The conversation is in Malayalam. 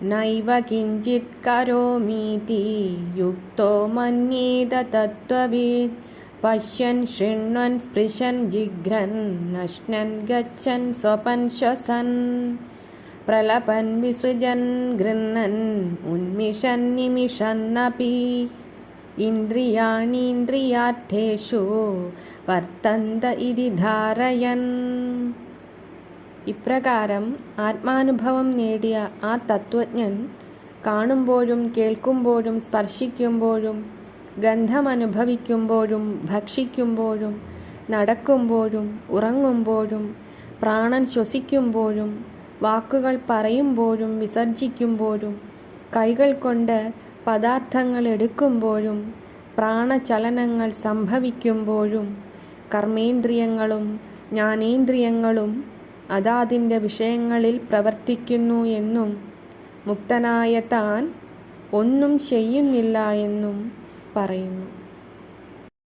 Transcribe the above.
നൈവ കിഞ്ചിത് കരോമീതി യുക്തോ മന്യേത തത്വവിദ് പശ്യൻ ശൃണ്വൻ സ്പൃശൻ ജിഘ്രൻ നശ്നൻ ഗച്ഛൻ സ്വപൻ ശ്വസൻ പ്രലപൻ വിസൃജൻ ഗൃഹ്ണൻ ഉന്മിഷൻ നിമിഷന്നപി ഇന്ദ്രിയാണീന്ദ്രിയാർത്ഥേഷു വർത്തന്ത ഇതി ധാരയൻ. ഇപ്രകാരം ആത്മാനുഭവം നേടിയ ആ തത്വജ്ഞൻ കാണുമ്പോഴും കേൾക്കുമ്പോഴും സ്പർശിക്കുമ്പോഴും ഗന്ധമനുഭവിക്കുമ്പോഴും ഭക്ഷിക്കുമ്പോഴും നടക്കുമ്പോഴും ഉറങ്ങുമ്പോഴും പ്രാണൻ ശ്വസിക്കുമ്പോഴും വാക്കുകൾ പറയുമ്പോഴും വിസർജിക്കുമ്പോഴും കൈകൾ കൊണ്ട് പദാർത്ഥങ്ങൾ എടുക്കുമ്പോഴും പ്രാണചലനങ്ങൾ സംഭവിക്കുമ്പോഴും കർമ്മേന്ദ്രിയങ്ങളും ജ്ഞാനേന്ദ്രിയങ്ങളും അതാതിൻ്റെ വിഷയങ്ങളിൽ പ്രവർത്തിക്കുന്നു എന്നും മുക്തനായ താൻ ഒന്നും ചെയ്യുന്നില്ല എന്നും പറയുന്നു.